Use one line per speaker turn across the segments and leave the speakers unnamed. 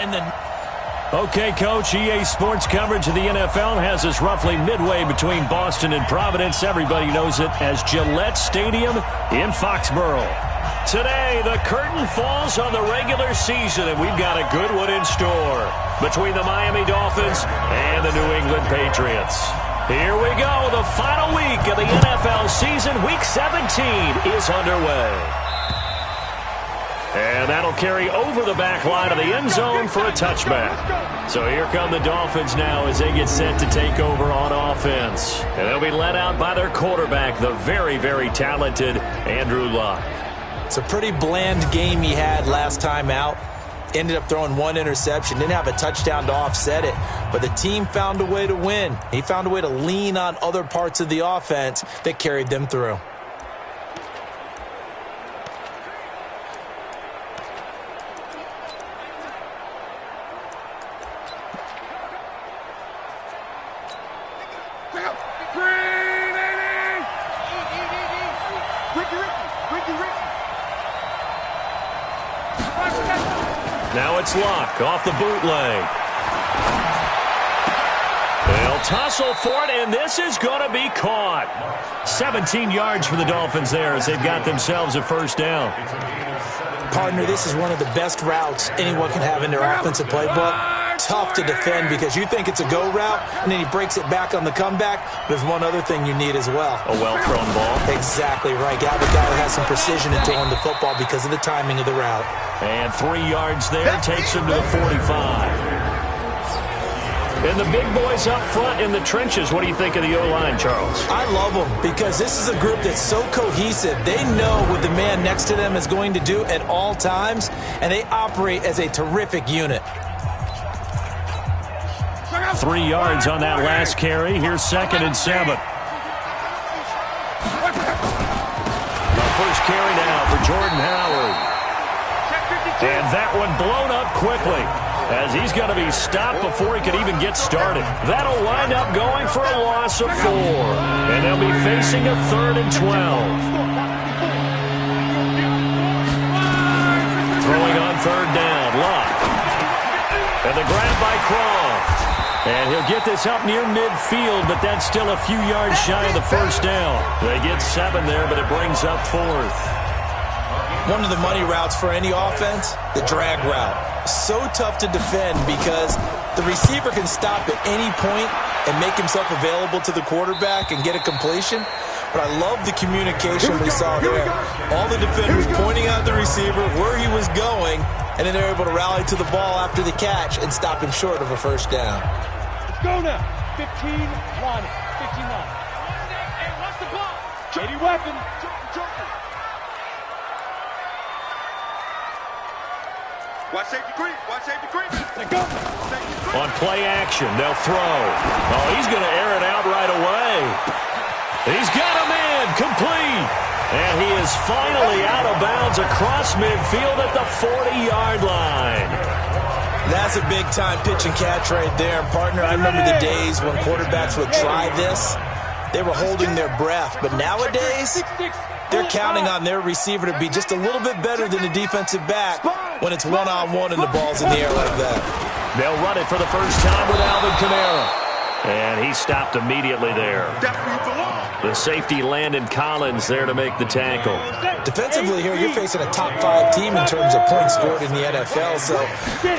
Okay, Coach, EA Sports coverage of the NFL has us roughly midway between Boston and Providence. Everybody knows it as Gillette Stadium in Foxborough. Today, the curtain falls on the regular season, and we've got a good one in store between the Miami Dolphins and the New England Patriots. Here we go. The final week of the NFL season. Week 17 is underway. And that'll carry over the back line of the end zone for a touchback. So here come the Dolphins now as they get set to take over on offense. And they'll be led out by their quarterback, the very, very talented Andrew Luck.
It's a pretty bland game he had last time out. Ended up throwing one interception. Didn't have a touchdown to offset it. But the team found a way to win. He found a way to lean on other parts of the offense that carried them through.
Now it's Luck off the bootleg. They'll tussle for it, and this is going to be caught. 17 yards for the Dolphins there as they've got themselves a first down.
Partner, this is one of the best routes anyone can have in their offensive playbook. Tough to defend because you think it's a go route, and then he breaks it back on the comeback. There's one other thing you need as well.
A well-thrown ball.
Exactly right. You have a guy who has some precision in throwing the football because of the timing of the route.
And 3 yards there takes him to the 45. And the big boys up front in the trenches, what do you think of the O-line, Charles?
I love them because this is a group that's so cohesive. They know what the man next to them is going to do at all times, and they operate as a terrific unit.
3 yards on that last carry. Here's 2nd and 7. The first carry now for Jordan Howard. And that one blown up quickly as he's going to be stopped before he could even get started. That'll wind up going for a loss of 4. And they'll be facing a 3rd and 12. Throwing on 3rd down, Luck. And the grab by Croft. And he'll get this up near midfield, but that's still a few yards shy of the first down. They get 7 there, but it brings up 4th.
One of the money routes for any offense, the drag route. So tough to defend because the receiver can stop at any point and make himself available to the quarterback and get a completion. But I love the communication we saw there. All the defenders pointing out the receiver, where he was going, and then they're able to rally to the ball after the catch and stop him short of a first down.
Let's go now. 15-1. 15-9. Hey, watch the ball. Shady weapon.
Watch safety creep. Watch safety creep.
Let go.
On play action, they'll throw. Oh, he's going to air it out right away. He's got him in. Complete. And he is finally out of bounds across midfield at the 40-yard line.
That's a big-time pitch and catch right there. Partner, I remember the days when quarterbacks would try this. They were holding their breath. But nowadays, they're counting on their receiver to be just a little bit better than the defensive back when it's one-on-one and the ball's in the air like that.
They'll run it for the first time with Alvin Kamara. And he stopped immediately there. The safety, Landon Collins, there to make the tackle.
Defensively here, you're facing a top-5 team in terms of points scored in the NFL. So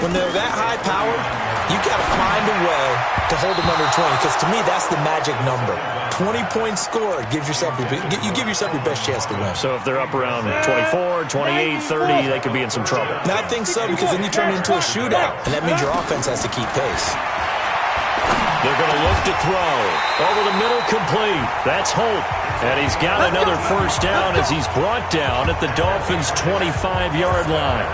when they're that high-powered, you got to find a way to hold them under 20. Because to me, that's the magic number. 20 points scored gives yourself your best chance to win.
So if they're up around 24, 28, 30, they could be in some trouble.
And I think so, because then you turn it into a shootout, and that means your offense has to keep pace.
They're going to look to throw. Over the middle, complete. That's Holt. And he's got another first down as he's brought down at the Dolphins' 25-yard line.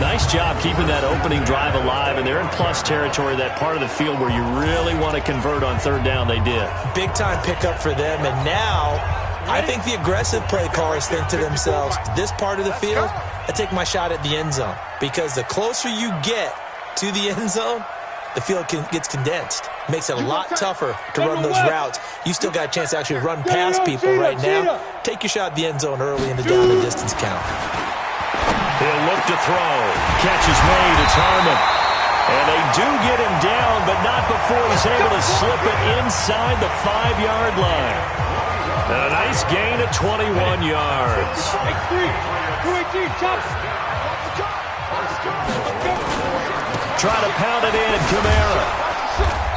Nice job keeping that opening drive alive, and they're in plus territory, that part of the field where you really want to convert on 3rd down. They did.
Big-time pickup for them, and now I think the aggressive play callers think to themselves, this part of the field, I take my shot at the end zone, because the closer you get to the end zone, the field gets condensed. Makes it a lot tougher to run those routes. You still got a chance to actually run past people right now. Take your shot at the end zone early in the down and distance count.
He'll look to throw. Catch is made. It's Harmon. do get him down, but not before he's able to slip it inside the 5-yard line. A nice gain of 21 yards. Try to pound it in, Kamara.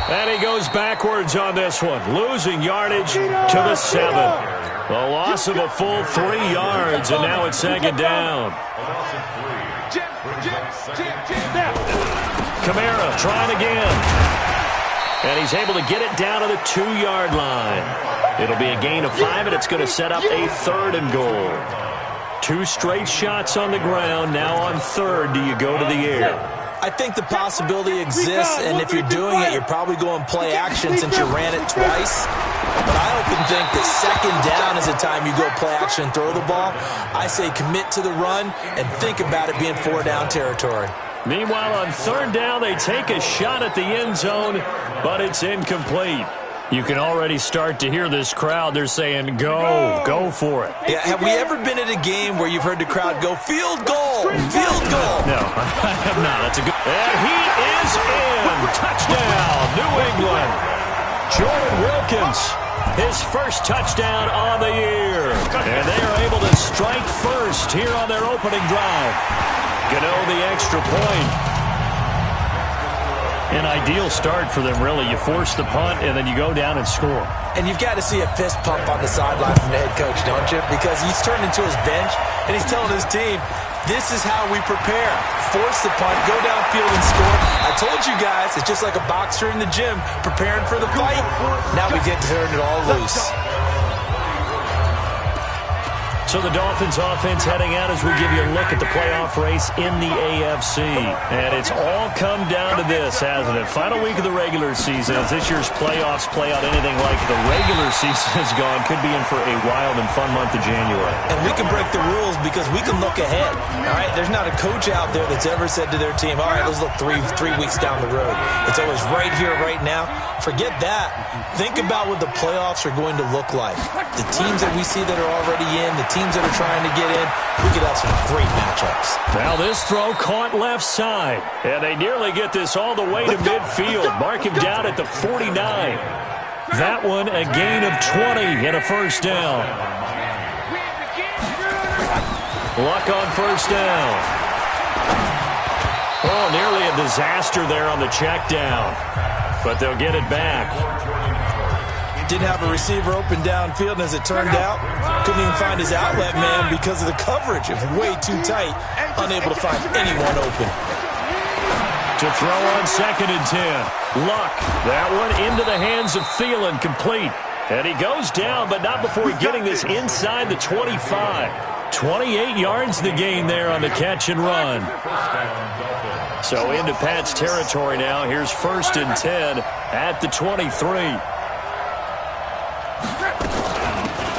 And he goes backwards on this one, losing yardage to the 7. A loss of a full 3 yards, and now it's second down. Kamara trying again. And he's able to get it down to the 2-yard line. It'll be a gain of 5, and it's going to set up a 3rd and goal. 2 straight shots on the ground. Now on 3rd, do you go to the air?
I think the possibility exists, and if you're doing it, you're probably going play action since you ran it twice. But I often think that second down is the time you go play action and throw the ball. I say commit to the run and think about it being 4-down territory.
Meanwhile, on 3rd down, they take a shot at the end zone, but it's incomplete. You can already start to hear this crowd. They're saying, go for it.
Yeah, have we ever been at a game where you've heard the crowd go, field goal, field goal?
No, I have not. That's a good. And he is in. Touchdown, New England. Jordan Wilkins, his first touchdown on the year. And they are able to strike first here on their opening drive. Gano the extra point. An ideal start for them, really. You force the punt, and then you go down and score.
And you've got to see a fist pump on the sideline from the head coach, don't you? Because he's turned into his bench, and he's telling his team, this is how we prepare. Force the punt, go downfield and score. I told you guys, it's just like a boxer in the gym preparing for the fight. Now we get to turn it all loose.
So the Dolphins offense heading out as we give you a look at the playoff race in the AFC. And it's all come down to this, hasn't it? Final week of the regular season. As this year's playoffs play out anything like the regular season has gone, could be in for a wild and fun month of January.
And we can break the rules because we can look ahead. All right, there's not a coach out there that's ever said to their team, all right, let's look three weeks down the road. It's always right here, right now. Forget that. Think about what the playoffs are going to look like. The teams that we see that are already in, the teams that are trying to get in, we could have some great matchups.
Now this throw caught left side. And they nearly get this all the way to midfield. Mark him down at the 49. That one a gain of 20 and a first down. Luck on first down. Oh, nearly a disaster there on the check down. But they'll get it back.
Didn't have a receiver open downfield, and as it turned out, couldn't even find his outlet man because of the coverage. It was way too tight, unable to find anyone open.
To throw on 2nd and 10. Luck. That one into the hands of Thielen, complete. And he goes down, but not before getting this inside the 25. 28 yards the gain there on the catch and run. So into Pat's territory now. Here's 1st and 10 at the 23.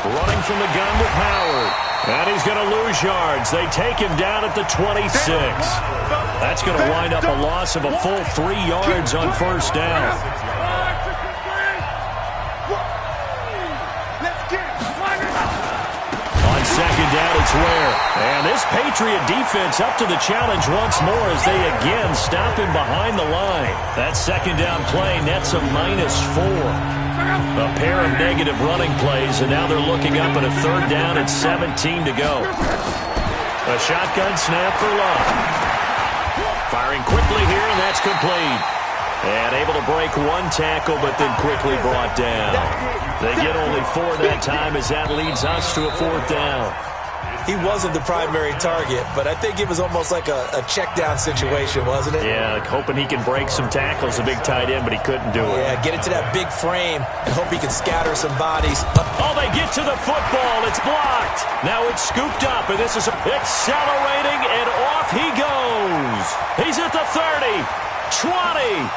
Running from the gun with Howard. And he's going to lose yards. They take him down at the 26. That's going to wind up a loss of a full 3 yards on first down. On second down, it's Ware. And this Patriot defense up to the challenge once more as they again stop him behind the line. That second down play nets a -4. A pair of negative running plays, and now they're looking up at a 3rd down and 17 to go. A shotgun snap for Luck. Firing quickly here, and that's complete. And able to break one tackle, but then quickly brought down. They get only 4 that time as that leads us to a 4th down.
He wasn't the primary target, but I think it was almost like a check-down situation, wasn't it?
Yeah, like hoping he can break some tackles, a big tight end, but he couldn't do it.
Yeah, get it to that big frame and hope he can scatter some bodies.
Oh, they get to the football. It's blocked. Now it's scooped up, and this is accelerating, and off he goes. He's at the 30, 20.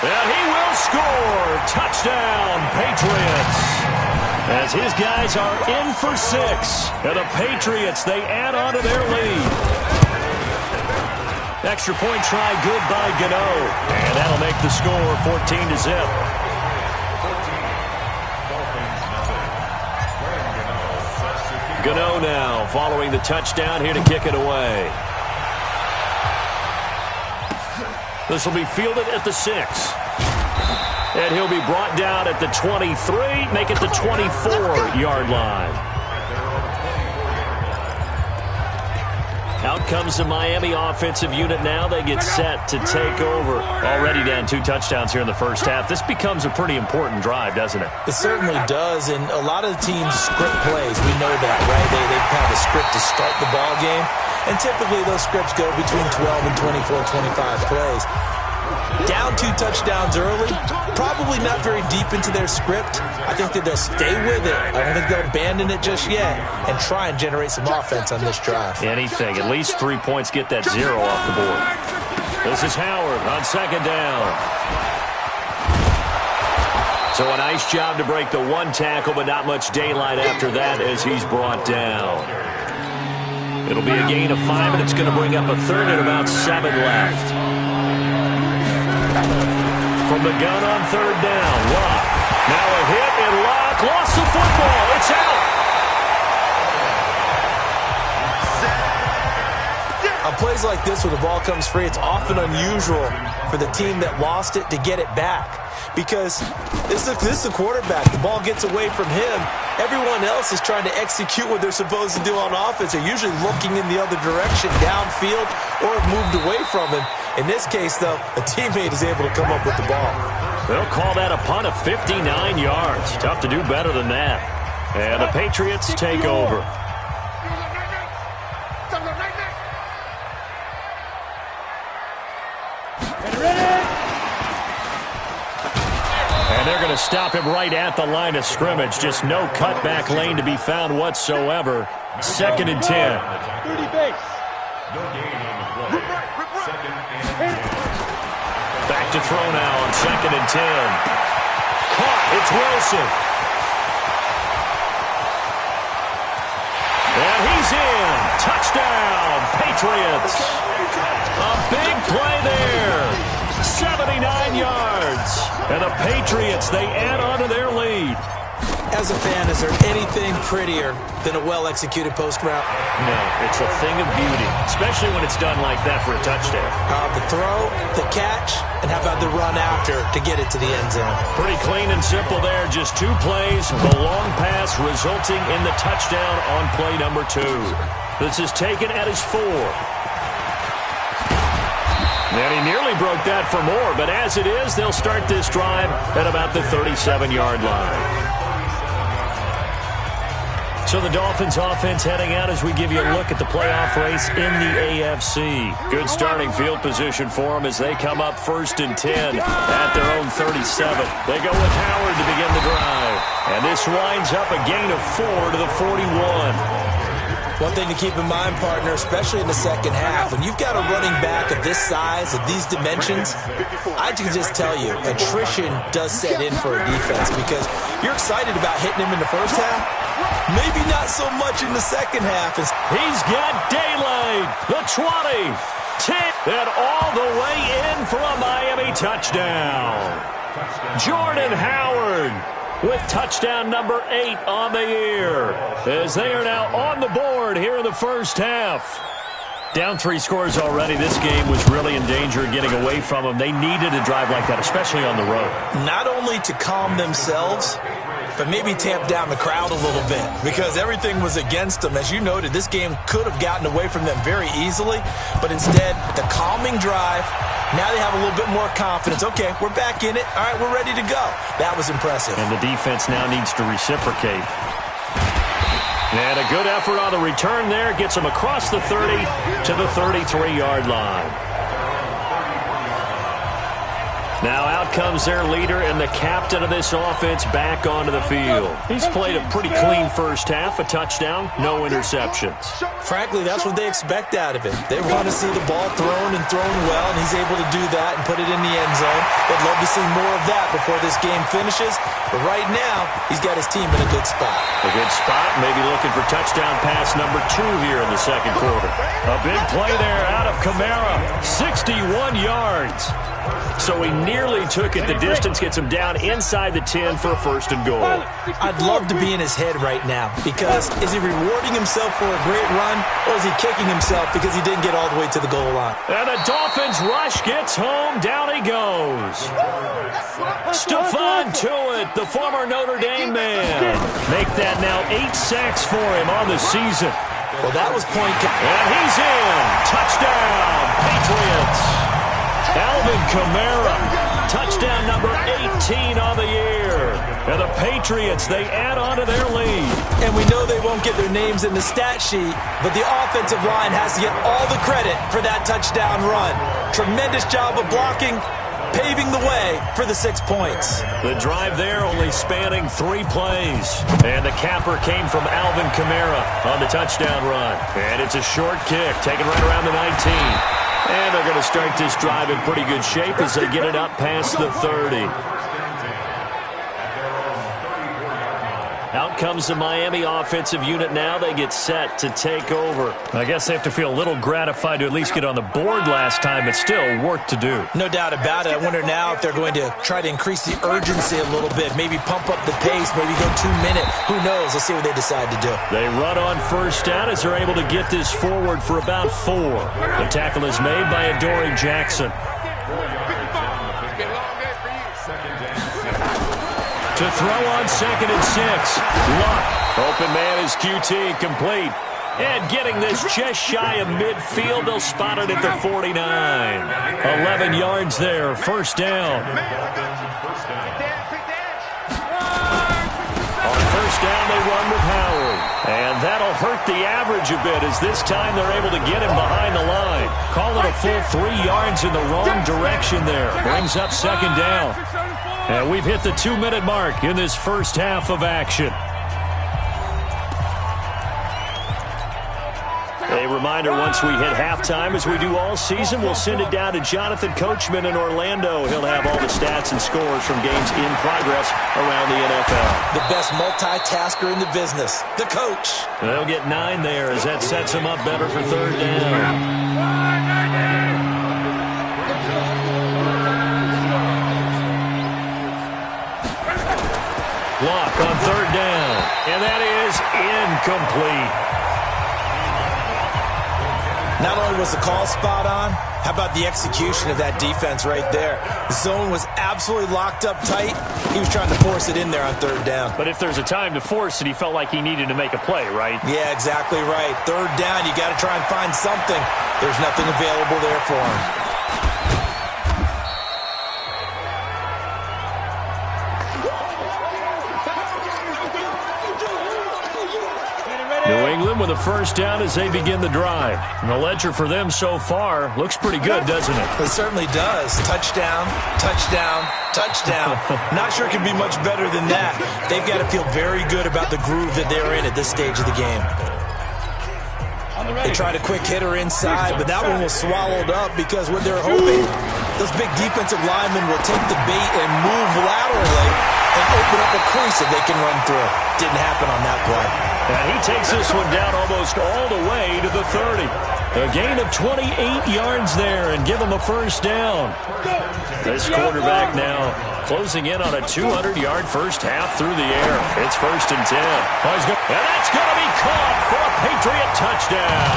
And he will score. Touchdown, Patriots. As his guys are in for 6. And the Patriots, they add on to their lead. Extra point try good by Gano. And that'll make the score 14-0. Gano now following the touchdown here to kick it away. This will be fielded at the 6. And he'll be brought down at the 23, make it the 24-yard line. Out comes the Miami offensive unit now. They get set to take over. Already down 2 touchdowns here in the first half. This becomes a pretty important drive, doesn't it?
It certainly does, and a lot of the teams script plays. We know that, right? They have a script to start the ball game, and typically those scripts go between 12 and 24, 25 plays. Down 2 touchdowns early, probably not very deep into their script. I think that they'll stay with it. I don't think they'll abandon it just yet and try and generate some offense on this drive.
Anything. At least 3 points, get that 0 off the board. This is Howard on 2nd down. So a nice job to break the 1 tackle, but not much daylight after that as he's brought down. It'll be a gain of 5, and it's going to bring up a 3rd and about 7 left. From the gun on 3rd down, Locke. Now a hit, and Locke lost the football. It's out.
On plays like this, when the ball comes free, it's often unusual for the team that lost it to get it back. Because this is the quarterback. The ball gets away from him. Everyone else is trying to execute what they're supposed to do on offense. They're usually looking in the other direction, downfield, or have moved away from him. In this case, though, a teammate is able to come up with the ball.
They'll call that a punt of 59 yards. Tough to do better than that. And the Patriots take over. And they're going to stop him right at the line of scrimmage. Just no cutback lane to be found whatsoever. 2nd and 10.
30 base.
Back to throw now on 2nd and 10. Caught. It's Wilson. And he's in. Touchdown, Patriots. A big play there. 79 yards. And the Patriots, they add on to their lead.
As a fan, is there anything prettier than a well-executed post route?
No, it's a thing of beauty, especially when it's done like that for a touchdown.
The throw, the catch, and how about the run after to get it to the end zone?
Pretty clean and simple there. Just 2 plays, the long pass resulting in the touchdown on play number 2. This is taken at his 4. And he nearly broke that for more, but as it is, they'll start this drive at about the 37-yard line. So the Dolphins offense heading out as we give you a look at the playoff race in the AFC. Good starting field position for them as they come up 1st and 10 at their own 37. They go with Howard to begin the drive. And this winds up a gain of 4 to the 41.
One thing to keep in mind, partner, especially in the second half, when you've got a running back of this size, of these dimensions, I can just tell you, attrition does set in for a defense because you're excited about hitting him in the first half. Maybe not so much in the second half.
He's got daylight. The 20, 10, and all the way in for a Miami touchdown. Jordan Howard with touchdown number 8 on the year as they are now on the board here in the first half. Down 3 scores already. This game was really in danger of getting away from them. They needed a drive like that, especially on the road.
Not only to calm themselves, but maybe tamp down the crowd a little bit because everything was against them. As you noted, this game could have gotten away from them very easily, but instead, the calming drive, now they have a little bit more confidence. Okay, we're back in it. All right, we're ready to go. That was impressive.
And the defense now needs to reciprocate. And a good effort on the return there. Gets them across the 30 to the 33-yard line. Now out comes their leader and the captain of this offense back onto the field. He's played a pretty clean first half, a touchdown, no interceptions.
Frankly, that's what they expect out of him. They want to see the ball thrown and thrown well, and he's able to do that and put it in the end zone. They'd love to see more of that before this game finishes. But right now, he's got his team in a good spot.
A good spot, maybe looking for touchdown pass number 2 here in the second quarter. A big play there out of Kamara, 61 yards. So he nearly took it the distance, gets him down inside the 10 for a first and goal.
I'd love to be in his head right now, because is he rewarding himself for a great run, or is he kicking himself because he didn't get all the way to the goal line?
And the Dolphins rush gets home. Down he goes. Stephon Tuitt, the former Notre Dame man. Make that now 8 sacks for him on the season.
Well, that was point.
And he's in. Touchdown, Patriots. Alvin Kamara, touchdown number 18 on the year. And the Patriots, they add on to their lead.
And we know they won't get their names in the stat sheet, but the offensive line has to get all the credit for that touchdown run. Tremendous job of blocking, paving the way for the 6 points.
The drive there only spanning 3 plays. And the capper came from Alvin Kamara on the touchdown run. And it's a short kick, taken right around the 19. And they're going to start this drive in pretty good shape as they get it up past the 30. Out comes the Miami offensive unit now. They get set to take over. I guess they have to feel a little gratified to at least get on the board last time, but still work to do.
No doubt about it. I wonder now if they're going to try to increase the urgency a little bit, maybe pump up the pace, maybe go 2 minute. Who knows? Let's see what they decide to do.
They run on first down as they're able to get this forward for about 4. The tackle is made by Adoree Jackson. To throw on 2nd and 6. Luck. Open man is QT, complete. And getting this just shy of midfield, they'll spot it at the 49. 11 yards there, first down. On first down, they run with Howard. And that'll hurt the average a bit as this time they're able to get him behind the line. Call it a full 3 yards in the wrong direction there. Brings up 2nd down. And we've hit the 2-minute mark in this first half of action. A reminder, once we hit halftime, as we do all season, we'll send it down to Jonathan Coachman in Orlando. He'll have all the stats and scores from games in progress around the NFL.
The best multitasker in the business, the coach.
They'll get 9 there as that sets them up better for 3rd down. Block on 3rd down, and that is incomplete.
Not only was the call spot on, how about the execution of that defense right there? The zone was absolutely locked up tight. He was trying to force it in there on 3rd down.
But if there's a time to force it, he felt like he needed to make a play, right?
Yeah, exactly right. 3rd down, you got to try and find something. There's nothing available there for him.
New England with a first down as they begin the drive. And the ledger for them so far looks pretty good, doesn't it?
It certainly does. Touchdown, touchdown, touchdown. Not sure it can be much better than that. They've got to feel very good about the groove that they're in at this stage of the game. They tried a quick hitter inside, but that one was swallowed up because what they're hoping, those big defensive linemen will take the bait and move laterally and open up a crease that they can run through. Didn't happen on that play.
And he takes this one down almost all the way to the 30. A gain of 28 yards there and give him a first down. This quarterback now closing in on a 200-yard first half through the air. It's 1st and 10. And that's going to be caught for a Patriot touchdown.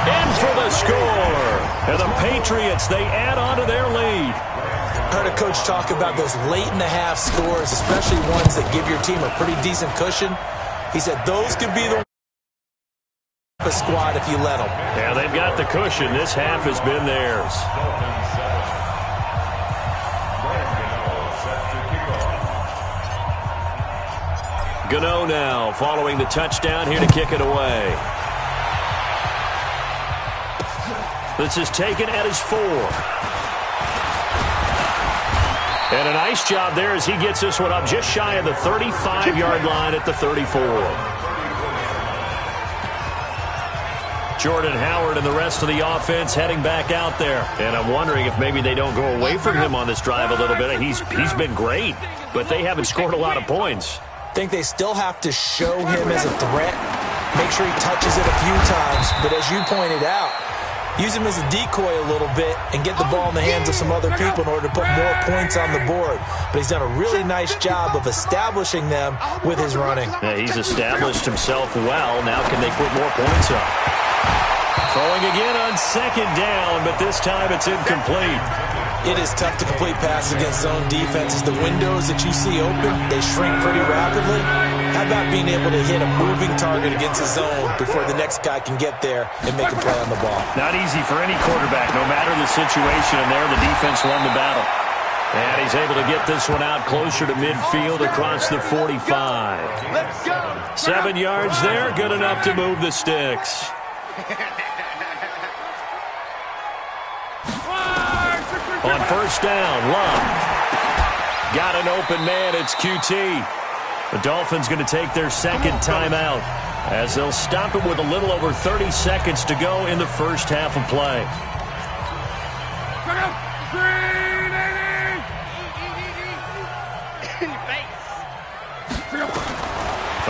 In for the score. And the Patriots, they add on to their lead.
I heard a coach talk about those late-in-the-half scores, especially ones that give your team a pretty decent cushion. He said those could be the squad if you let them.
Yeah, they've got the cushion. This half has been theirs. Gano now following the touchdown here to kick it away. This is taken at his 4. And a nice job there as he gets this one up just shy of the 35-yard line at the 34. Jordan Howard and the rest of the offense heading back out there. And I'm wondering if maybe they don't go away from him on this drive a little bit. He's been great, but they haven't scored a lot of points.
I think they still have to show him as a threat, make sure he touches it a few times. But as you pointed out, use him as a decoy a little bit and get the ball in the hands of some other people in order to put more points on the board. But he's done a really nice job of establishing them with his running.
Yeah, he's established himself well. Now can they put more points up? Throwing again on second down, but this time it's incomplete.
It is tough to complete passes against zone defenses. The windows that you see open, they shrink pretty rapidly. How about being able to hit a moving target against a zone before the next guy can get there and make a play on the ball?
Not easy for any quarterback, no matter the situation. And there, the defense won the battle. And he's able to get this one out closer to midfield across the 45. 7 yards there, good enough to move the sticks. On first down, Love. Got an open man, it's QT. The Dolphins going to take their second timeout as they'll stop it with a little over 30 seconds to go in the first half of play.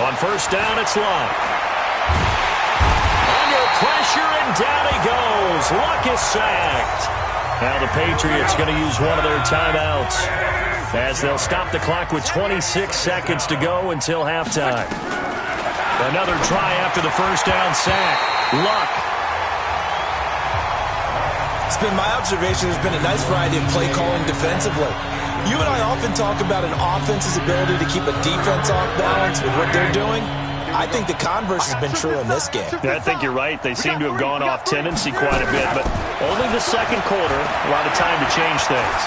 On first down, it's Love. Under pressure, and down he goes. Luck is sacked. Now the Patriots going to use one of their timeouts as they'll stop the clock with 26 seconds to go until halftime. Another try after the first down sack. Luck.
It's been my observation there's been a nice variety of play calling defensively. You and I often talk about an offense's ability to keep a defense off balance with what they're doing. I think the converse has been true in this game.
I think you're right. They seem to have gone off tendency quite a bit, but only the second quarter, a lot of time to change things.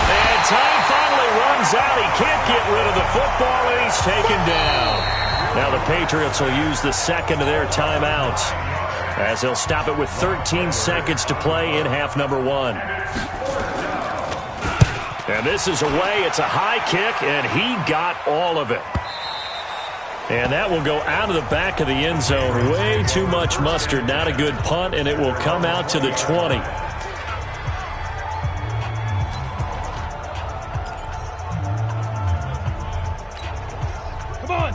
And time finally runs out. He can't get rid of the football, and he's taken down. Now the Patriots will use the second of their timeouts as they'll stop it with 13 seconds to play in half number 1. And this is away. It's a high kick, and he got all of it. And that will go out of the back of the end zone. Way too much mustard. Not a good punt, and it will come out to the 20.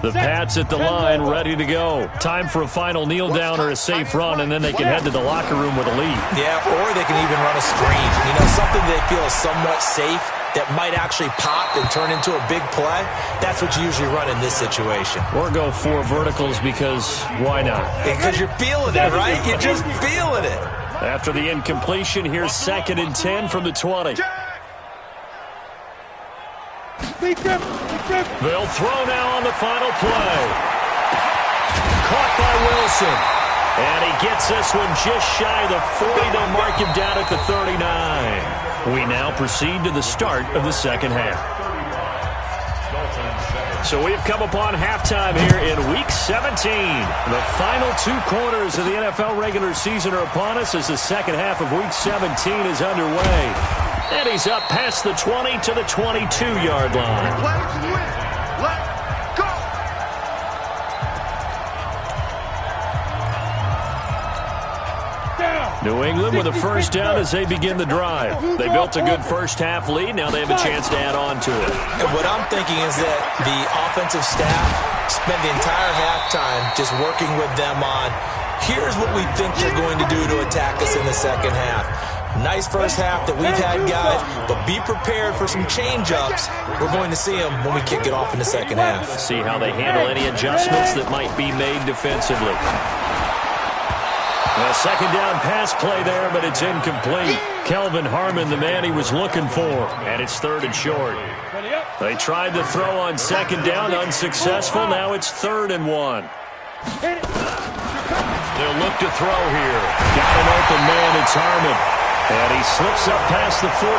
The Pats at the line, ready to go. Time for a final kneel down or a safe run, and then they can head to the locker room with a lead.
Yeah, or they can even run a screen. You know, something they feel is somewhat safe that might actually pop and turn into a big play. That's what you usually run in this situation.
Or go 4 verticals because why not?
Because you're feeling it, right? You're just feeling it.
After the incompletion, here's 2nd and 10 from the 20. They'll throw now on the final play. Caught by Wilson. And he gets this one just shy of the 40. They'll mark him down at the 39. We now proceed to the start of the second half. So we've come upon halftime here in Week 17. The final 2 quarters of the NFL regular season are upon us as the second half of Week 17 is underway. And he's up past the 20 to the 22-yard line.
Let's go!
New England with a first down as they begin the drive. They built a good first half lead. Now they have a chance to add on to it.
And what I'm thinking is that the offensive staff spent the entire halftime just working with them on, here's what we think they're going to do to attack us in the second half. Nice first half that we've had, guys, but be prepared for some change-ups. We're going to see them when we kick it off in the second half.
See how they handle any adjustments that might be made defensively. A second down pass play there, but it's incomplete. Kelvin Harmon, the man he was looking for, and it's 3rd and short. They tried to throw on second down, unsuccessful. Now it's 3rd and 1. They'll look to throw here. Got an open man, it's Harmon. And he slips up past the 45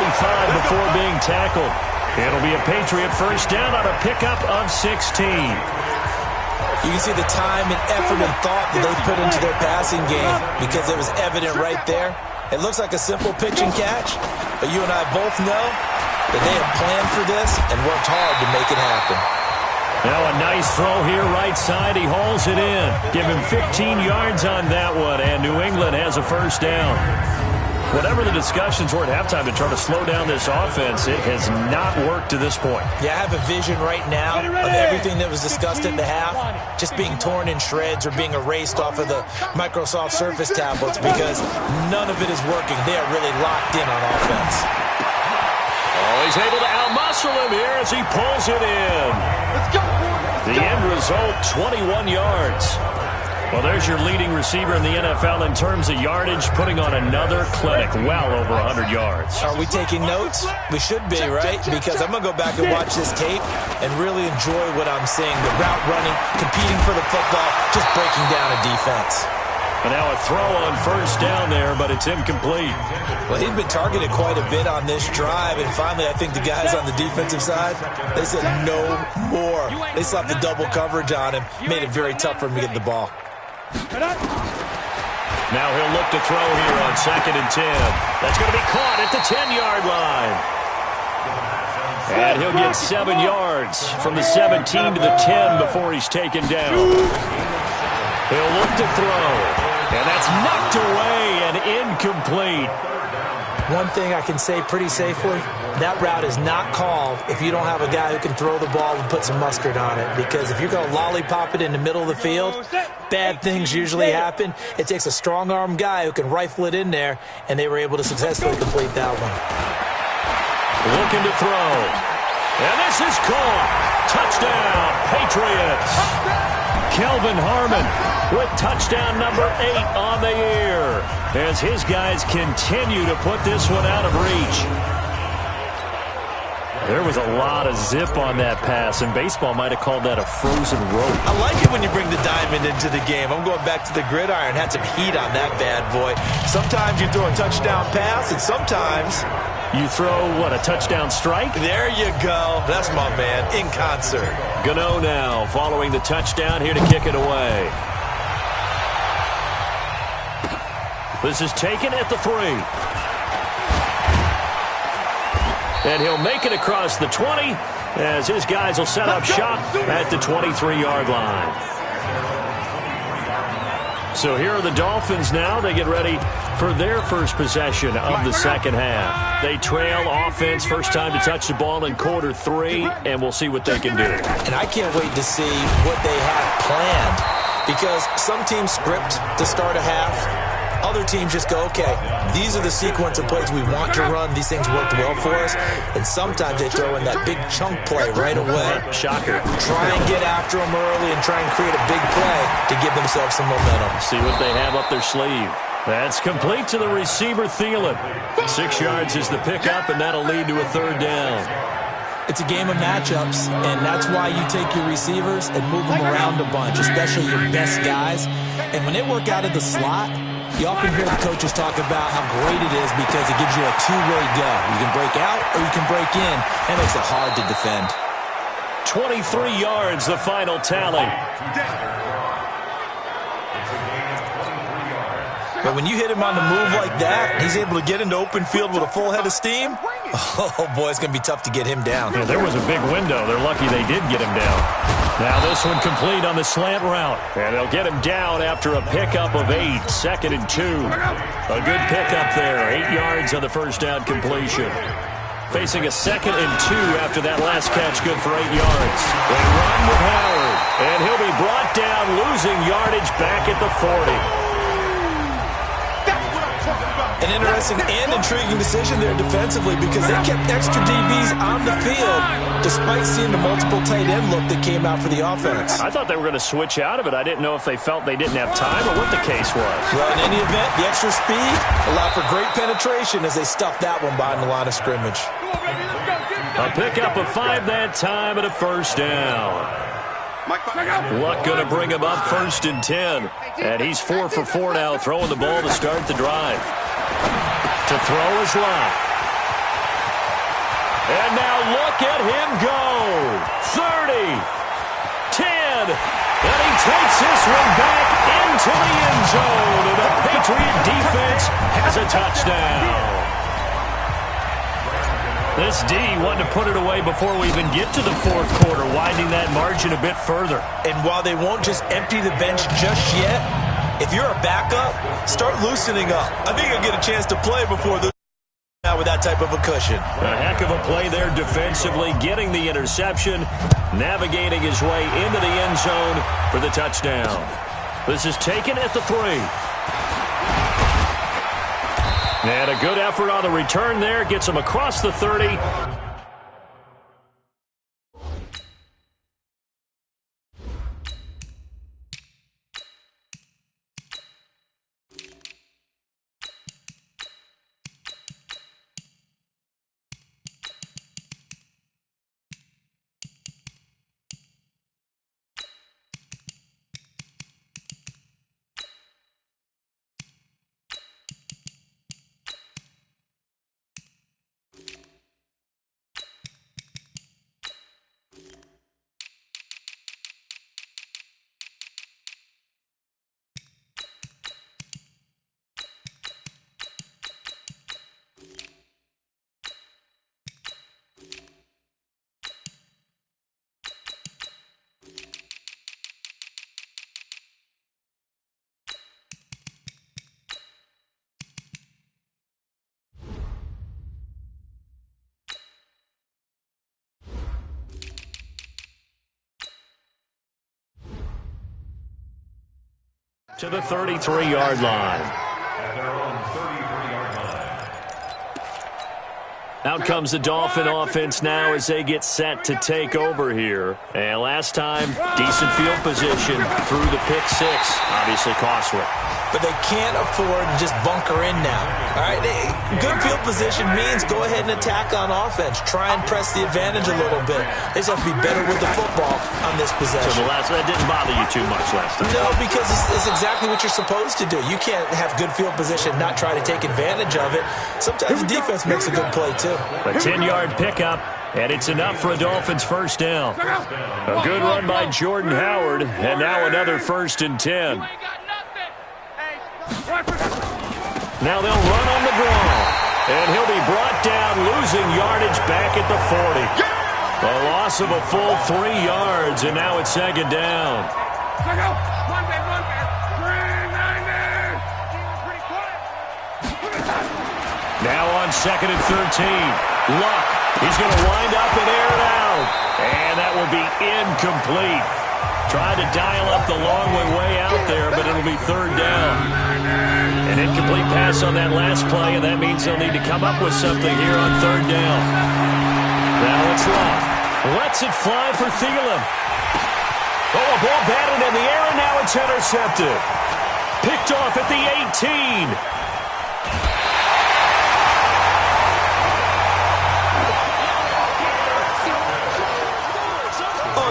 before being tackled. It'll be a Patriot first down on a pickup of 16.
You can see the time and effort and thought that they put into their passing game because it was evident right there. It looks like a simple pitch and catch, but you and I both know that they have planned for this and worked hard to make it happen.
Now a nice throw here right side. He hauls it in. Give him 15 yards on that one, and New England has a first down. Whatever the discussions were at halftime to try to slow down this offense, it has not worked to this point.
Yeah, I have a vision right now of everything that was discussed at the half just being torn in shreds or being erased off of the Microsoft Surface tablets because none of it is working. They are really locked in on offense.
Oh, he's able to outmuscle him here as he pulls it in.
Let's go.
The end result, 21 yards. Well, there's your leading receiver in the NFL in terms of yardage, putting on another clinic, well over 100 yards.
Are we taking notes? We should be, right? Because I'm going to go back and watch this tape and really enjoy what I'm seeing. The route running, competing for the football, just breaking down a defense.
And now a throw on first down there, but it's incomplete.
Well, he'd been targeted quite a bit on this drive, and finally I think the guys on the defensive side, they said no more. They slapped the double coverage on him, made it very tough for him to get the ball.
Now he'll look to throw here on 2nd and 10. That's going to be caught at the 10-yard line. And he'll get 7 yards from the 17 to the 10 before he's taken down. He'll look to throw. And that's knocked away and incomplete.
One thing I can say pretty safely, that route is not called if you don't have a guy who can throw the ball and put some mustard on it. Because if you're going to lollipop it in the middle of the field, bad things usually happen. It takes a strong-arm guy who can rifle it in there, and they were able to successfully complete that one.
Looking to throw. And this is caught. Touchdown, Patriots. Kelvin Harmon with touchdown number 8 on the year as his guys continue to put this one out of reach. There was a lot of zip on that pass, and baseball might have called that a frozen rope.
I like it when you bring the diamond into the game. I'm going back to the gridiron. Had some heat on that bad boy. Sometimes you throw a touchdown pass, and sometimes
you throw, what, a touchdown strike?
There you go. That's my man, in concert.
Gano now following the touchdown here to kick it away. This is taken at the 3. And he'll make it across the 20 as his guys will set up shop at the 23-yard line. So here are the Dolphins now. They get ready for their first possession of the second half. They trail offense, first time to touch the ball in quarter 3, and we'll see what they can do.
And I can't wait to see what they have planned because some teams script to start a half. Other teams just go, okay, these are the sequence of plays we want to run. These things worked well for us. And sometimes they throw in that big chunk play right away.
Shocker.
Try and get after them early and try and create a big play to give themselves some momentum.
See what they have up their sleeve. That's complete to the receiver, Thielen. 6 yards is the pickup, and that'll lead to a 3rd down.
It's a game of matchups, and that's why you take your receivers and move them around a bunch, especially your best guys. And when they work out of the slot, you often hear the coaches talk about how great it is because it gives you a two-way go. You can break out or you can break in. That makes it hard to defend.
23 yards, the final tally.
But when you hit him on the move like that, he's able to get into open field with a full head of steam. Oh, boy, it's going to be tough to get him down.
Yeah, there was a big window. They're lucky they did get him down. Now this one complete on the slant route. And they'll get him down after a pickup of 8, 2nd and 2. A good pickup there, 8 yards on the first down completion. Facing a 2nd and 2 after that last catch, good for 8 yards. They run with Howard, and he'll be brought down, losing yardage back at the 40.
An interesting and intriguing decision there defensively because they kept extra DBs on the field despite seeing the multiple tight end look that came out for the offense.
I thought they were going to switch out of it. I didn't know if they felt they didn't have time or what the case was.
Well, in any event, the extra speed allowed for great penetration as they stuffed that one behind the line of scrimmage.
A pickup of 5 that time and a first down. Luck going to bring him up 1st and 10. And he's 4 for 4 now, throwing the ball to start the drive. To throw is Luck. And now look at him go. 30, 10, and he takes this one back into the end zone. And the Patriot defense has a touchdown. This D wanted to put it away before we even get to the 4th quarter, widening that margin a bit further.
And while they won't just empty the bench just yet, If you're a backup, start loosening up. I think you'll get a chance to play before the now with that type of a cushion.
A heck of a play there defensively, getting the interception, navigating his way into the end zone for the touchdown. This is taken at the 3. And a good effort on the return there, gets him across the 30. To the 33-yard line. Out comes the Dolphin offense now as they get set to take over here. And last time, decent field position through the pick 6. Obviously costly.
But they can't afford to just bunker in now. All right, good field position means go ahead and attack on offense. Try and press the advantage a little bit. They just have to be better with the football on this possession.
So that didn't bother you too much last time?
No, because it's exactly what you're supposed to do. You can't have good field position, not try to take advantage of it. Sometimes the defense makes a good play too.
A 10-yard pickup, and it's enough for a Dolphins first down. A good run by Jordan Howard, and now another 1st and 10. Now they'll run on the draw, and he'll be brought down, losing yardage back at the 40. A loss of a full 3 yards, and now it's 2nd down. Now on 2nd and 13. Luck. He's going to wind up and air it out. And that will be incomplete. Tried to dial up the long way out there, but it'll be 3rd down. An incomplete pass on that last play, and that means they'll need to come up with something here on 3rd down. Now it's Luck. Lets it fly for Thielen. Oh, a ball batted in the air, and now it's intercepted. Picked off at the 18.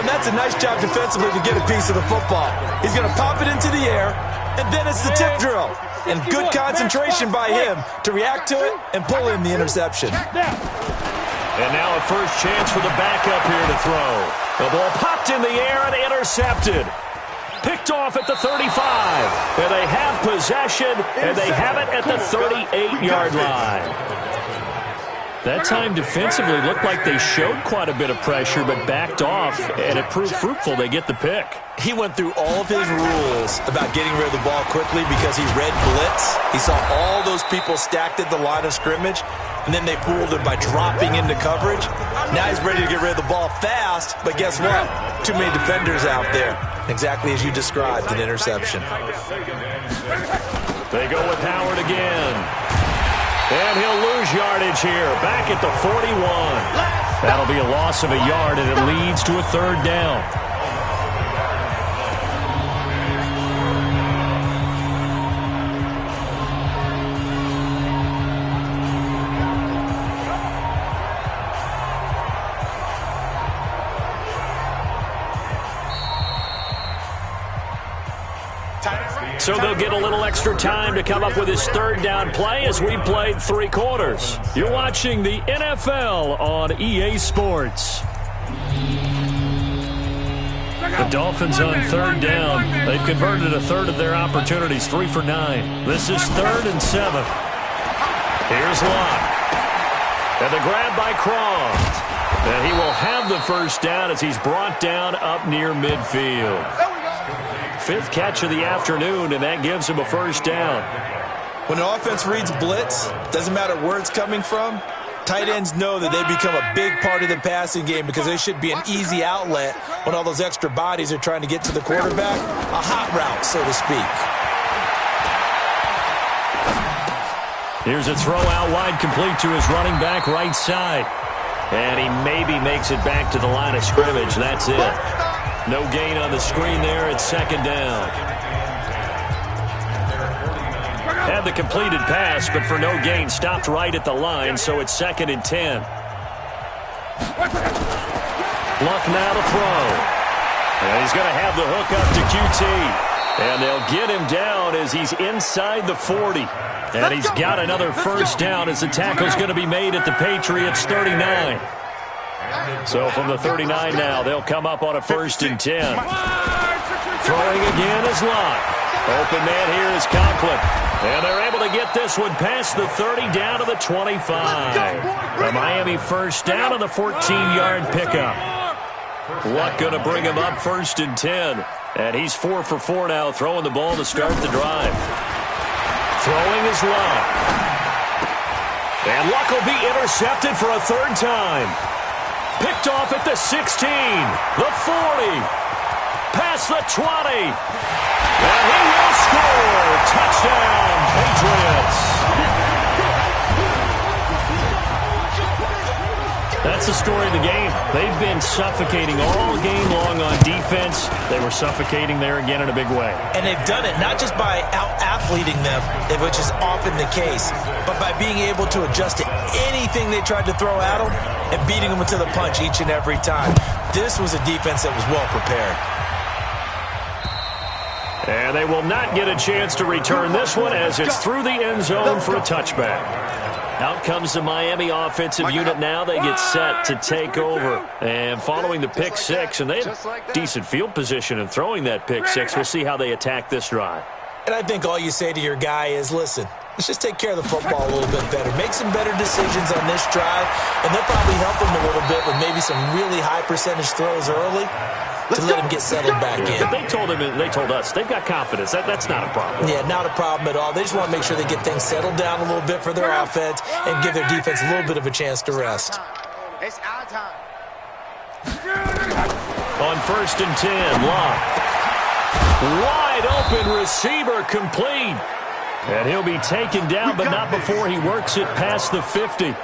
And that's a nice job defensively to get a piece of the football. He's going to pop it into the air, and then it's the tip drill. And good concentration by him to react to it and pull in the interception.
And now a first chance for the backup here to throw. The ball popped in the air and intercepted. Picked off at the 35. And they have possession, and they have it at the 38-yard line. That time defensively looked like they showed quite a bit of pressure but backed off, and it proved fruitful. They get the pick.
He went through all of his rules about getting rid of the ball quickly because he read blitz. He saw all those people stacked at the line of scrimmage, and then they fooled him by dropping into coverage. Now he's ready to get rid of the ball fast, but guess what? Too many defenders out there. Exactly as you described, an interception.
They go with Howard again. And he'll lose yardage here, back at the 41. That'll be a loss of a yard, and it leads to a 3rd down. So they'll get a little extra time to come up with his 3rd down play as we played 3 quarters. You're watching the NFL on EA Sports. The Dolphins on 3rd down. They've converted a 1/3 of their opportunities, 3 for 9. This is 3rd and 7. Here's Luck. And the grab by Croft. And he will have the first down as he's brought down up near midfield. fifth catch of the afternoon, and that gives him a first down.
When an offense reads blitz, doesn't matter where it's coming from, tight ends know that they become a big part of the passing game because they should be an easy outlet when all those extra bodies are trying to get to the quarterback. A hot route, so to speak.
Here's a throw out wide, complete to his running back right side. And he maybe makes it back to the line of scrimmage. That's it. No gain on the screen there. It's second down. Had the completed pass, but for no gain, stopped right at the line, so it's 2nd and 10. Luck now to throw. And he's going to have the hook up to QT. And they'll get him down as he's inside the 40. And he's got another first down as the tackle's going to be made at the Patriots' 39. So from the 39 now, they'll come up on a 1st and 10. Throwing again is Luck. Open man here is Conklin. And they're able to get this one past the 30 down to the 25. A Miami first down on the 14-yard pickup. Luck going to bring him up 1st and 10. And he's 4 for 4 now, throwing the ball to start the drive. Throwing is Luck. And Luck will be intercepted for a 3rd time. Picked off at the 16, the 40, past the 20. And he will score. Touchdown, Patriots. That's the story of the game. They've been suffocating all game long on defense. They were suffocating there again in a big way.
And they've done it not just by out-athleting them, which is often the case, but by being able to adjust to anything they tried to throw at them and beating them to the punch each and every time. This was a defense that was well prepared.
And they will not get a chance to return this one as it's through the end zone for a touchback. Out comes the Miami offensive unit now. They get set to take over. And following the pick six, and they have decent field position in throwing that pick six. We'll see how they attack this drive.
And I think all you say to your guy is, listen, let's just take care of the football a little bit better. Make some better decisions on this drive, and they'll probably help him a little bit with maybe some really high percentage throws early to let him get settled back in.
But they told us, they've got confidence. That's not a problem.
Yeah, not a problem at all. They just want to make sure they get things settled down a little bit for their offense and give their defense a little bit of a chance to rest.
It's our time.
On 1st and 10, Luck. Wide open receiver complete. And he'll be taken down, but not before he works it past the 50.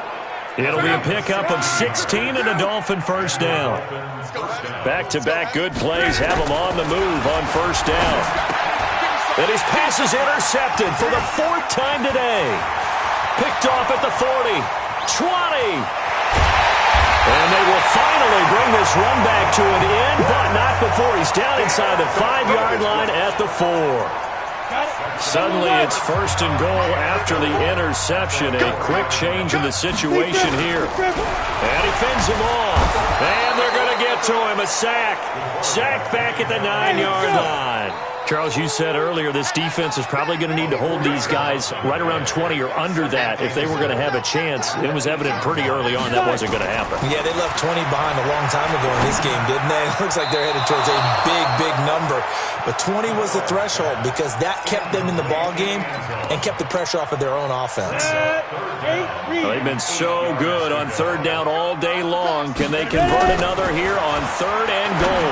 It'll be a pickup of 16 and a Dolphin first down. Back-to-back good plays have him on the move on 1st down. And his pass is intercepted for the 4th time today. Picked off at the 40, 20. And they will finally bring this run back to an end, but not before he's down inside the 5-yard line at the 4. Suddenly it's 1st and goal after the interception. A quick change in the situation here. And he fends him off. And they're going to get to him. A sack. Sack back at the 9-yard line. Charles, you said earlier this defense is probably going to need to hold these guys right around 20 or under that if they were going to have a chance. It was evident pretty early on that wasn't going to happen.
Yeah, they left 20 behind a long time ago in this game, didn't they? It looks like they're headed towards a big, big number. But 20 was the threshold because that kept them in the ball game and kept the pressure off of their own offense.
Well, they've been so good on 3rd down all day long. Can they convert another here on 3rd and goal?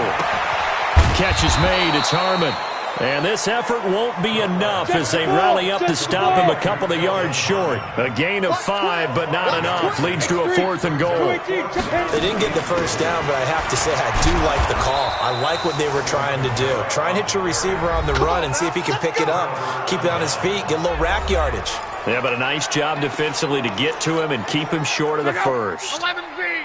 Catch is made. It's Harmon. And this effort won't be enough as they rally up to stop him a couple of yards short. A gain of 5, but not enough. Leads to a 4th and goal.
They didn't get the first down, but I have to say I do like the call. I like what they were trying to do. Try and hit your receiver on the run and see if he can pick it up. Keep it on his feet. Get a little rack yardage.
Yeah, but a nice job defensively to get to him and keep him short of the first.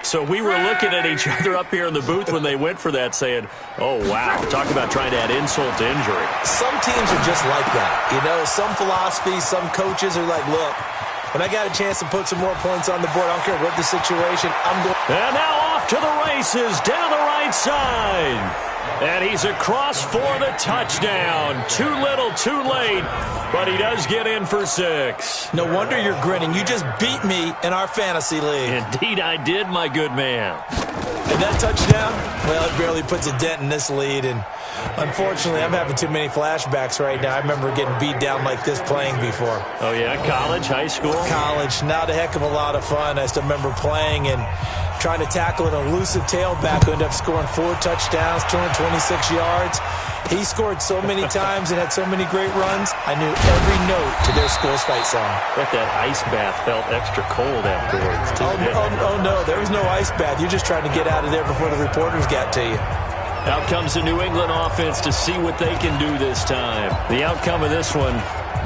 So we were looking at each other up here in the booth when they went for that saying, oh, wow, talk about trying to add insult to injury.
Some teams are just like that. You know, some philosophies, some coaches are like, look, when I got a chance to put some more points on the board, I don't care what the situation, I'm going.
And now off to the races down the right side. And he's across for the touchdown. Too little, too late, but he does get in for 6.
No wonder you're grinning. You just beat me in our fantasy league.
Indeed I did, my good man.
And that touchdown, well, it barely puts a dent in this lead. And Unfortunately, I'm having too many flashbacks right now. I remember getting beat down like this playing before.
Oh, yeah? College, high school?
College. Not a heck of a lot of fun. I still remember playing and trying to tackle an elusive tailback who ended up scoring 4 touchdowns, 226 yards. He scored so many times and had so many great runs, I knew every note to their school's fight song.
Bet that ice bath felt extra cold afterwards, too.
Oh, no, there was no ice bath. You're just trying to get out of there before the reporters got to you.
Out comes the New England offense to see what they can do this time. The outcome of this one,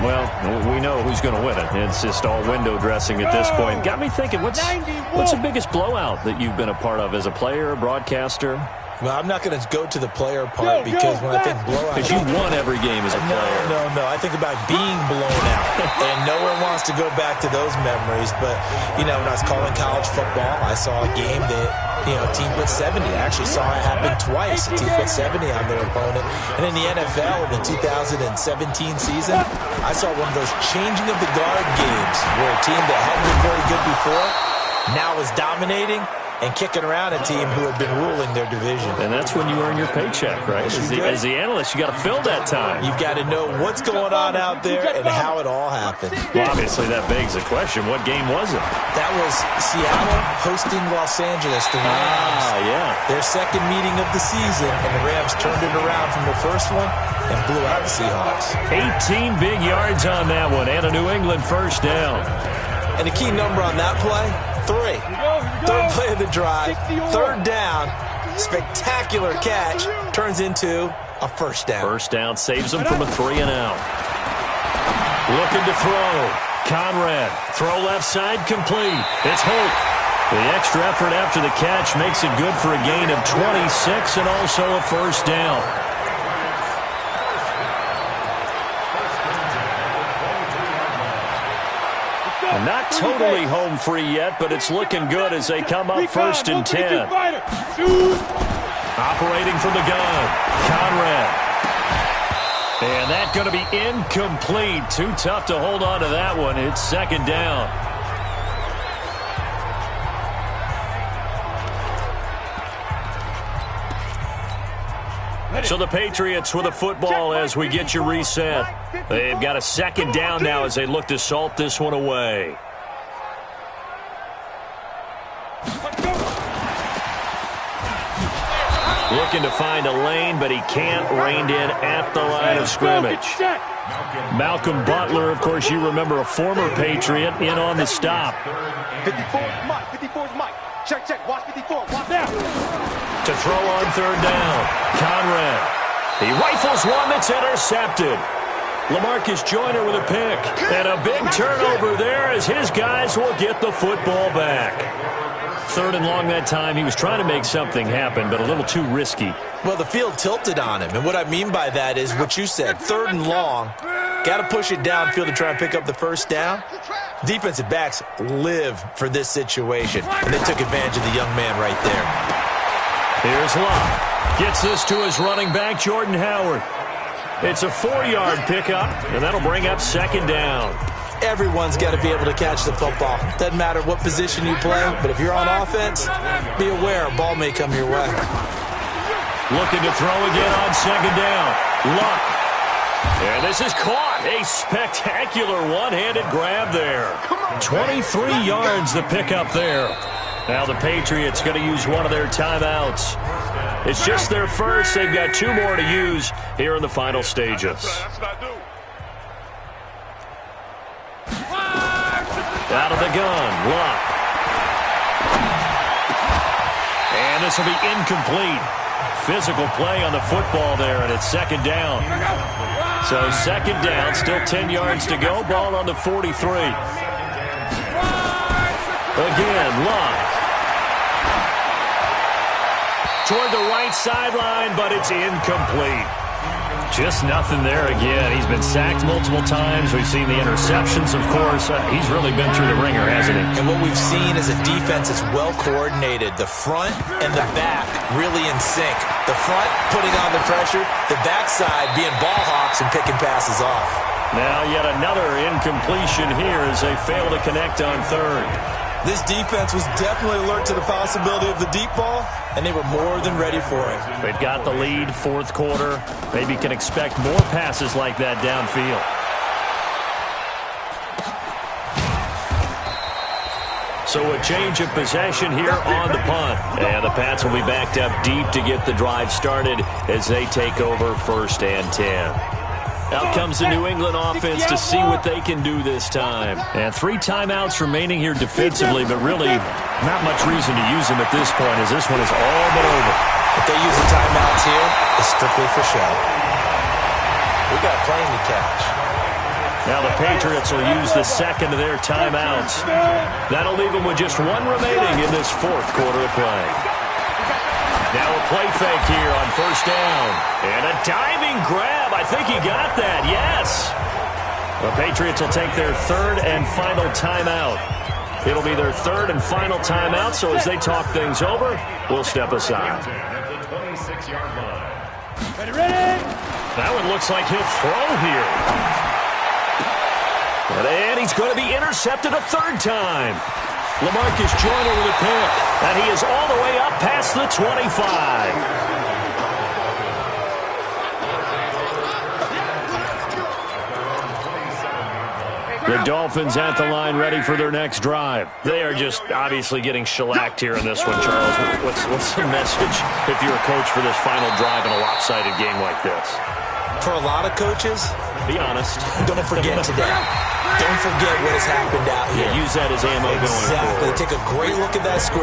well, we know who's going to win it. It's just all window dressing at this point. Got me thinking, what's the biggest blowout that you've been a part of as a player, broadcaster?
Well, I'm not going to go to the player part because when I think blowout...
Because you won every game as a player.
No. I think about being blown out. And no one wants to go back to those memories. But, when I was calling college football, I saw a game that, a team put 70. I actually saw it happen twice. A team put 70 on their opponent. And in the NFL, in the 2017 season, I saw one of those changing of the guard games where a team that hadn't been very good before now is dominating and kicking around a team who had been ruling their division.
And that's when you earn your paycheck, right? As the analyst, you got to fill that time.
You've got to know what's going on out there and how it all happened.
Well, obviously, that begs the question, what game was it?
That was Seattle hosting Los Angeles, the Rams.
Yeah.
Their second meeting of the season, and the Rams turned it around from the first one and blew out the Seahawks.
18 big yards on that one, and a New England first down.
And the key number on that play, 3. Third play of the drive, third down, spectacular catch, turns into a first down.
First down saves them from a 3-and-out. Looking to throw. Conrad, throw left side, complete. It's Holt. The extra effort after the catch makes it good for a gain of 26 and also a first down. Not totally home free yet, but it's looking good as they come up 1st and 10. Operating from the gun, Conrad. And that's going to be incomplete. Too tough to hold on to that one. It's 2nd down. So the Patriots with a football as we get you reset. They've got a 2nd down now as they look to salt this one away. Looking to find a lane, but he can't. Reined in at the line of scrimmage. Malcolm Butler, of course, you remember, a former Patriot, in on the stop.
54's Mike. 54's Mike. Check. Watch 54. Watch now.
To throw on 3rd down, Conrad. He rifles one that's intercepted. LaMarcus Joyner with a pick. And a big turnover there as his guys will get the football back. 3rd and long that time. He was trying to make something happen, but a little too risky.
Well, the field tilted on him. And what I mean by that is what you said. 3rd and long. Got to push it downfield to try and pick up the first down. Defensive backs live for this situation. And they took advantage of the young man right there.
Here's Locke. Gets this to his running back, Jordan Howard. It's a 4-yard pickup, and that'll bring up 2nd down.
Everyone's got to be able to catch the football. Doesn't matter what position you play, but if you're on offense, be aware a ball may come your way.
Looking to throw again on 2nd down. Luck. And this is caught. A spectacular one-handed grab there. 23 yards the pickup there. Now the Patriots going to use one of their timeouts. It's just their first. They've got 2 more to use here in the final stages. Out of the gun, Luck. And this will be incomplete. Physical play on the football there, and it's 2nd down. So 2nd down, still 10 yards to go. Ball on the 43. Again, Luck. Toward the right sideline, but it's incomplete. Just nothing there again. He's been sacked multiple times. We've seen the interceptions, of course. He's really been through the ringer, hasn't he?
And what we've seen is a defense that's well coordinated. The front and the back really in sync. The front putting on the pressure, the backside being ball hawks and picking passes off.
Now yet another incompletion here as they fail to connect on 3rd.
This defense was definitely alert to the possibility of the deep ball, and they were more than ready for it.
They've got the lead, fourth quarter. Maybe can expect more passes like that downfield. So a change of possession here on the punt. And the Pats will be backed up deep to get the drive started as they take over 1st and 10. Out comes the New England offense to see what they can do this time. And 3 timeouts remaining here defensively, but really not much reason to use them at this point as this one is all but over.
If they use the timeouts here, it's strictly for show. We got a plane to catch.
Now the Patriots will use the second of their timeouts. That'll leave them with just 1 remaining in this 4th quarter of play. Now a play fake here on 1st down. And a diving grab. I think he got that. Yes. The Patriots will take their 3rd and final timeout. It'll be their 3rd and final timeout, so as they talk things over, we'll step aside.
Ready?
That one looks like he'll throw here. And he's going to be intercepted a 3rd time. LaMarcus Joyner with a pick. And he is all the way up past the 25. The Dolphins at the line ready for their next drive. They are just obviously getting shellacked here in this one, Charles. What's the message if you're a coach for this final drive in a lopsided game like this?
For a lot of coaches,
be honest.
Don't forget today. Don't forget what has happened out here.
Yeah, use that as ammo going forward.
Exactly. Take a great look at that score.